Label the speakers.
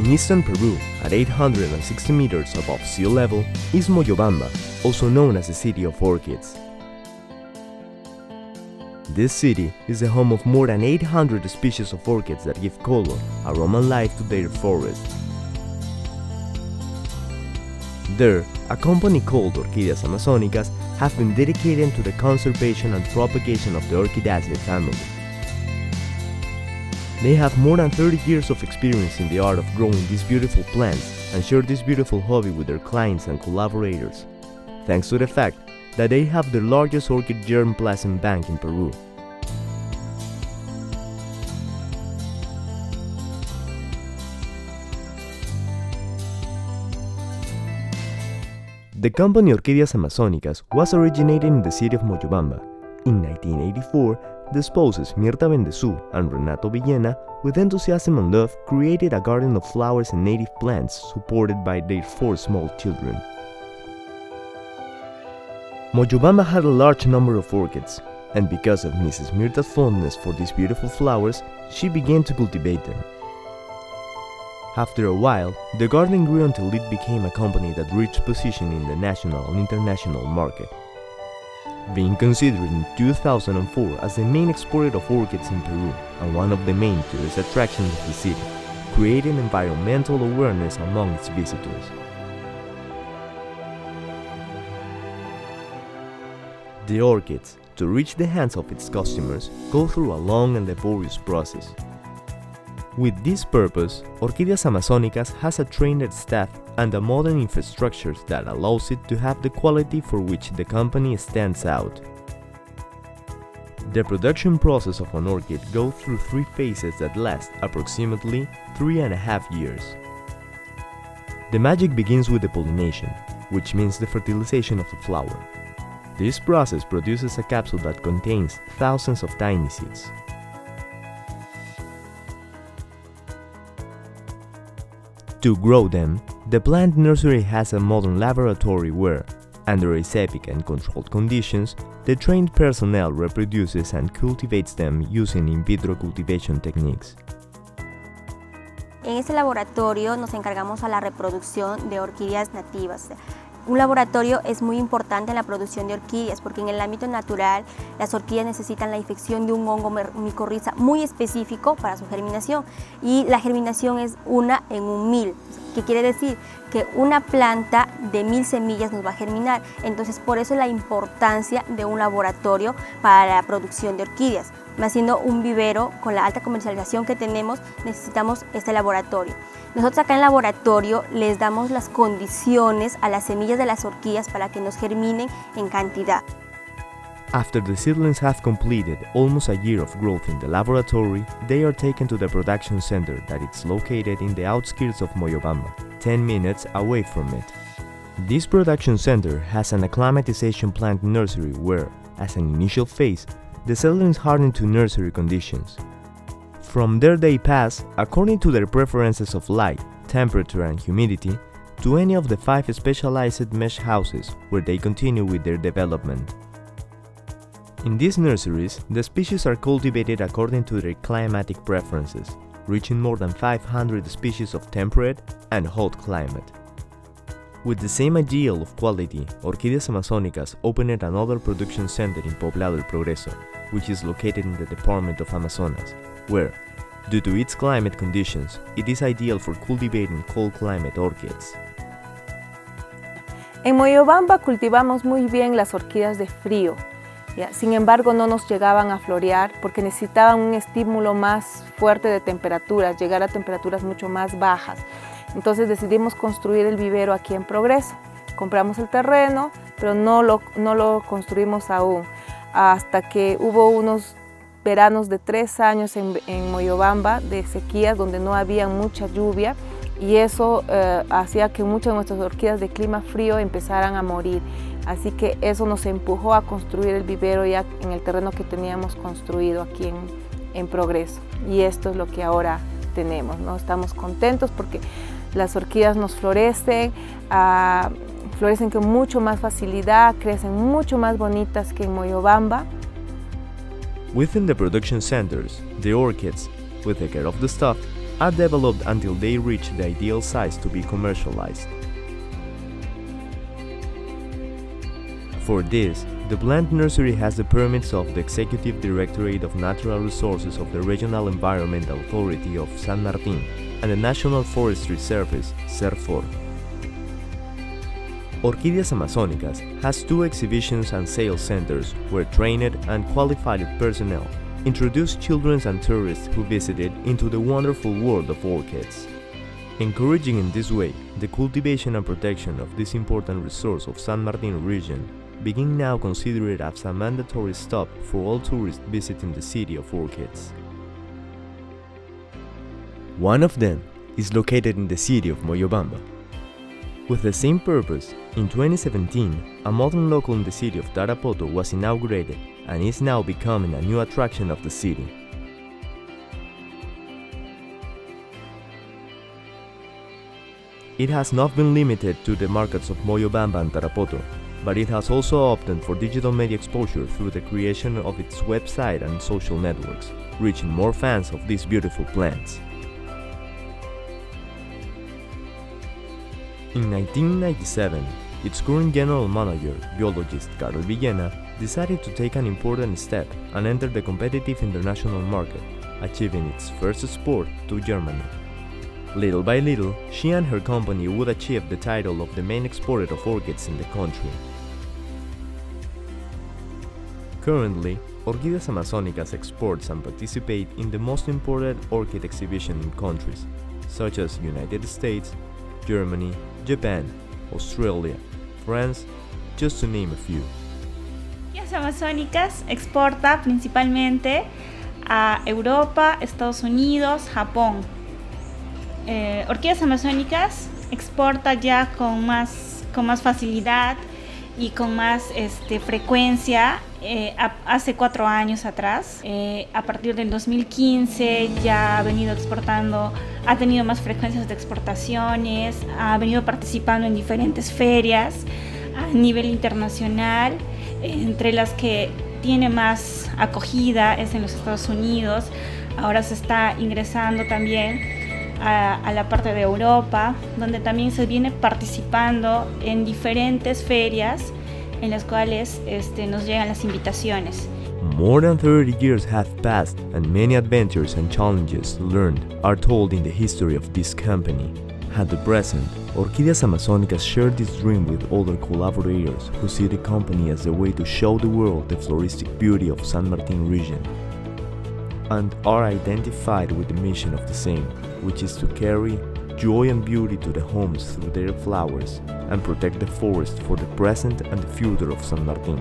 Speaker 1: eastern Peru, at 860 meters above sea level, is Moyobamba, also known as the City of Orchids. This city is the home of more than 800 species of orchids that give color, aroma and life to their forests. There, a company called Orquídeas Amazónicas have been dedicated to the conservation and propagation of the Orquidaceae family. They have more than 30 years of experience in the art of growing these beautiful plants and share this beautiful hobby with their clients and collaborators, thanks to the fact that they have the largest orchid germplasm bank in Peru. The company Orquídeas Amazónicas was originated in the city of Moyobamba. In 1984, the spouses Mirta Bendezú and Renato Villena, with enthusiasm and love, created a garden of flowers and native plants supported by their 4 small children. Moyobamba had a large number of orchids, and because of Mrs. Mirta's fondness for these beautiful flowers, she began to cultivate them. After a while, the garden grew until it became a company that reached position in the national and international market, being considered in 2004 as the main exporter of orchids in Peru and one of the main tourist attractions of the city, creating environmental awareness among its visitors. The orchids, to reach the hands of its customers, go through a long and laborious process. With this purpose, Orquídeas Amazónicas has a trained staff and a modern infrastructure that allows it to have the quality for which the company stands out. The production process of an orchid goes through 3 phases that last approximately 3.5 years. The magic begins with the pollination, which means the fertilization of the flower. This process produces a capsule that contains thousands of tiny seeds. To grow them, the plant nursery has a modern laboratory where, under aseptic and controlled conditions, the trained personnel reproduces and cultivates them using in vitro cultivation techniques.
Speaker 2: En este laboratorio nos encargamos a la reproducción de orquídeas nativas. Un laboratorio es muy importante en la producción de orquídeas porque en el ámbito natural las orquídeas necesitan la infección de un hongo micorriza muy específico para su germinación y la germinación es 1 en 1000, que quiere decir que una planta de 1000 semillas nos va a germinar. Entonces por eso la importancia de un laboratorio para la producción de orquídeas. Siendo un vivero con la alta comercialización que tenemos, necesitamos este laboratorio. Nosotros acá en el laboratorio les damos las condiciones a las semillas de las orquídeas para que nos germinen en cantidad.
Speaker 1: After the seedlings have completed almost a year of growth in the laboratory, they are taken to the production center that is located in the outskirts of Moyobamba, 10 minutes away from it. This production center has an acclimatization plant nursery where, as an initial phase, the seedlings harden to nursery conditions. From there they pass, according to their preferences of light, temperature and humidity, to any of the 5 specialized mesh houses where they continue with their development. In these nurseries, the species are cultivated according to their climatic preferences, reaching more than 500 species of temperate and hot climate. With the same ideal of quality, Orquídeas Amazónicas opened another production center in Poblado El Progreso, which is located in the department of Amazonas, where, due to its climate conditions, it is ideal for cultivating cold climate orchids.
Speaker 3: En Moyobamba cultivamos muy bien las orquídeas de frío, ¿ya? Sin embargo no nos llegaban a florear porque necesitaban un estímulo más fuerte de temperaturas, llegar a temperaturas mucho más bajas. Entonces decidimos construir el vivero aquí en Progreso. Compramos el terreno, pero no lo construimos aún, hasta que hubo unos veranos de 3 años en Moyobamba de sequías donde no había mucha lluvia y eso hacía que muchas de nuestras orquídeas de clima frío empezaran a morir. Así que eso nos empujó a construir el vivero ya en el terreno que teníamos construido aquí en Progreso. Y esto es lo que ahora tenemos, ¿no? Estamos contentos porque las orquídeas nos florecen, florecen con mucho más facilidad, crecen mucho más bonitas que en Moyobamba.
Speaker 1: Within the production centers, the orchids, with the care of the staff, are developed until they reach the ideal size to be commercialized. For this, the plant nursery has the permits of the Executive Directorate of Natural Resources of the Regional Environmental Authority of San Martín and the National Forestry Service, SERFOR. Orquídeas Amazónicas has 2 exhibitions and sales centers where trained and qualified personnel introduce children and tourists who visited into the wonderful world of orchids. Encouraging in this way the cultivation and protection of this important resource of San Martín region, begin now consider it as a mandatory stop for all tourists visiting the city of orchids. One of them is located in the city of Moyobamba. With the same purpose, in 2017, a modern local in the city of Tarapoto was inaugurated and is now becoming a new attraction of the city. It has not been limited to the markets of Moyobamba and Tarapoto, but it has also opted for digital media exposure through the creation of its website and social networks, reaching more fans of these beautiful plants. In 1997, its current general manager, biologist Carol Villena, decided to take an important step and enter the competitive international market, achieving its first export to Germany. Little by little, she and her company would achieve the title of the main exporter of orchids in the country. Currently, Orquídeas Amazónicas exports and participate in the most important orchid exhibition in countries, such as United States, Germany, Japan, Australia, France, just to name a few.
Speaker 4: Orquídeas Amazónicas exporta principalmente a Europa, Estados Unidos, Japón. Orquídeas Amazónicas exporta ya con más facilidad y con más frecuencia hace 4 años atrás. A partir del 2015 ya ha venido exportando, ha tenido más frecuencias de exportaciones, ha venido participando en diferentes ferias a nivel internacional, entre las que tiene más acogida es en los Estados Unidos. Ahora se está ingresando también a la parte de Europa, donde también se viene participando en diferentes ferias en las cuales nos llegan las invitaciones.
Speaker 1: More than 30 years have passed and many adventures and challenges learned are told in the history of this company. At the present, Orquídeas Amazónicas share this dream with other collaborators who see the company as a way to show the world the floristic beauty of San Martín region, and are identified with the mission of the same, which is to carry joy and beauty to the homes through their flowers and protect the forest for the present and the future of San Martín.